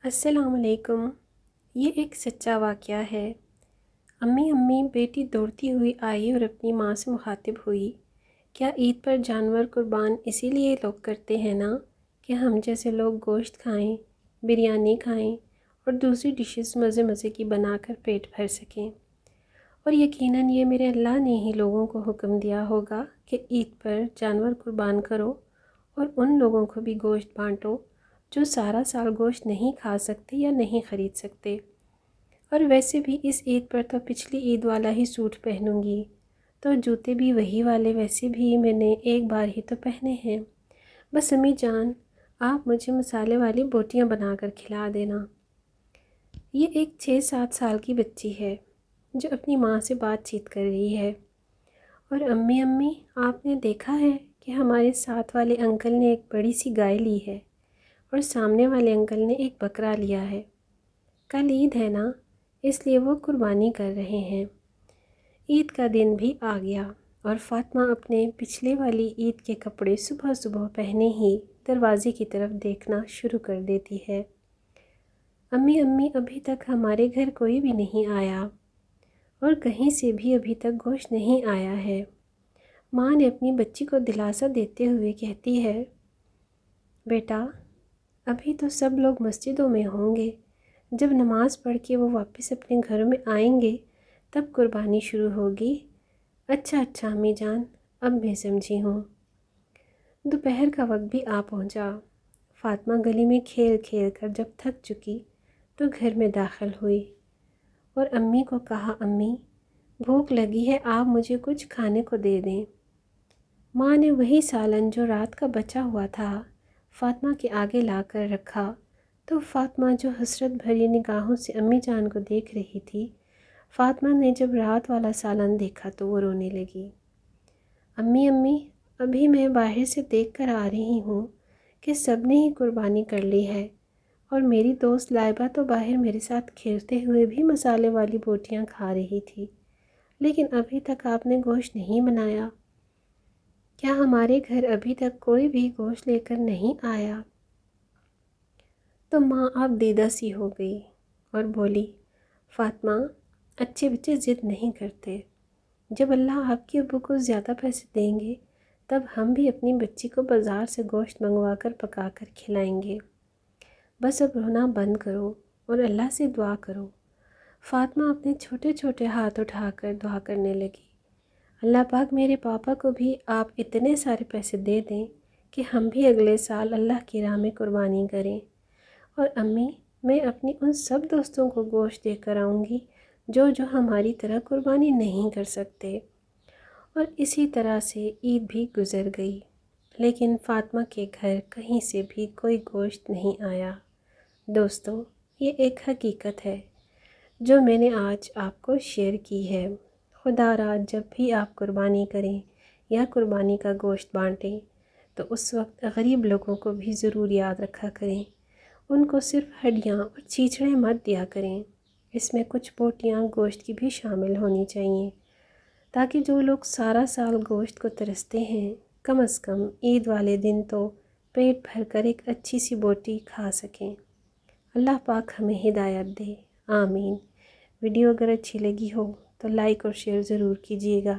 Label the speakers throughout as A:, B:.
A: السلام علیکم۔ یہ ایک سچا واقعہ ہے۔ امی بیٹی دوڑتی ہوئی آئی اور اپنی ماں سے مخاطب ہوئی، کیا عید پر جانور قربان اسی لیے لوگ کرتے ہیں نا کہ ہم جیسے لوگ گوشت کھائیں، بریانی کھائیں اور دوسری ڈشز مزے کی بنا کر پیٹ بھر سکیں؟ اور یقیناً یہ میرے اللہ نے ہی لوگوں کو حکم دیا ہوگا کہ عید پر جانور قربان کرو اور ان لوگوں کو بھی گوشت بانٹو جو سارا سال گوشت نہیں کھا سکتے یا نہیں خرید سکتے۔ اور ویسے بھی اس عید پر تو پچھلی عید والا ہی سوٹ پہنوں گی، تو جوتے بھی وہی والے ویسے بھی میں نے ایک بار ہی تو پہنے ہیں۔ بس امی جان، آپ مجھے مسالے والی بوٹیاں بنا کر کھلا دینا۔ یہ ایک 6-7 سال کی بچی ہے جو اپنی ماں سے بات چیت کر رہی ہے، اور امی آپ نے دیکھا ہے کہ ہمارے ساتھ والے انکل نے ایک بڑی سی گائے لی ہے اور سامنے والے انکل نے ایک بکرا لیا ہے۔ کل عید ہے نا، اس لیے وہ قربانی کر رہے ہیں۔ عید کا دن بھی آ گیا اور فاطمہ اپنے پچھلے والی عید کے کپڑے صبح پہنے ہی دروازے کی طرف دیکھنا شروع کر دیتی ہے۔ امی ابھی تک ہمارے گھر کوئی بھی نہیں آیا اور کہیں سے بھی ابھی تک گوشت نہیں آیا ہے۔ ماں نے اپنی بچی کو دلاسا دیتے ہوئے کہتی ہے، بیٹا ابھی تو سب لوگ مسجدوں میں ہوں گے، جب نماز پڑھ کے وہ واپس اپنے گھروں میں آئیں گے تب قربانی شروع ہوگی۔ اچھا امی جان، اب میں سمجھی ہوں۔ دوپہر کا وقت بھی آ پہنچا۔ فاطمہ گلی میں کھیل کر جب تھک چکی تو گھر میں داخل ہوئی اور امی کو کہا، امی بھوک لگی ہے، آپ مجھے کچھ کھانے کو دے دیں۔ ماں نے وہی سالن جو رات کا بچا ہوا تھا فاطمہ کے آگے لا کر رکھا، تو فاطمہ جو حسرت بھری نگاہوں سے امی جان کو دیکھ رہی تھی، فاطمہ نے جب رات والا سالن دیکھا تو وہ رونے لگی۔ امی ابھی میں باہر سے دیکھ کر آ رہی ہوں کہ سب نے ہی قربانی کر لی ہے، اور میری دوست لائبہ تو باہر میرے ساتھ کھیلتے ہوئے بھی مسالے والی بوٹیاں کھا رہی تھی، لیکن ابھی تک آپ نے گوشت نہیں بنایا۔ کیا ہمارے گھر ابھی تک کوئی بھی گوشت لے کر نہیں آیا؟ تو ماں آپ دیدہ سی ہو گئی اور بولی، فاطمہ اچھے بچے ضد نہیں کرتے، جب اللہ آپ کے ابو کو زیادہ پیسے دیں گے تب ہم بھی اپنی بچی کو بازار سے گوشت منگوا کر پکا کر کھلائیں گے۔ بس اب رونا بند کرو اور اللہ سے دعا کرو۔ فاطمہ اپنے چھوٹے ہاتھ اٹھا کر دعا کرنے لگی، اللہ پاک میرے پاپا کو بھی آپ اتنے سارے پیسے دے دیں کہ ہم بھی اگلے سال اللہ کی راہ میں قربانی کریں، اور امی میں اپنی ان سب دوستوں کو گوشت دے کر آؤں گی جو ہماری طرح قربانی نہیں کر سکتے۔ اور اسی طرح سے عید بھی گزر گئی، لیکن فاطمہ کے گھر کہیں سے بھی کوئی گوشت نہیں آیا۔ دوستو، یہ ایک حقیقت ہے جو میں نے آج آپ کو شیئر کی ہے۔ خدا را جب بھی آپ قربانی کریں یا قربانی کا گوشت بانٹیں تو اس وقت غریب لوگوں کو بھی ضرور یاد رکھا کریں، ان کو صرف ہڈیاں اور چیچڑے مت دیا کریں، اس میں کچھ بوٹیاں گوشت کی بھی شامل ہونی چاہیے، تاکہ جو لوگ سارا سال گوشت کو ترستے ہیں کم از کم عید والے دن تو پیٹ بھر کر ایک اچھی سی بوٹی کھا سکیں۔ اللہ پاک ہمیں ہدایت دے، آمین۔ ویڈیو اگر اچھی لگی ہو تو لائک اور شیئر ضرور کیجیے گا۔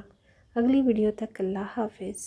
A: اگلی ویڈیو تک اللہ حافظ۔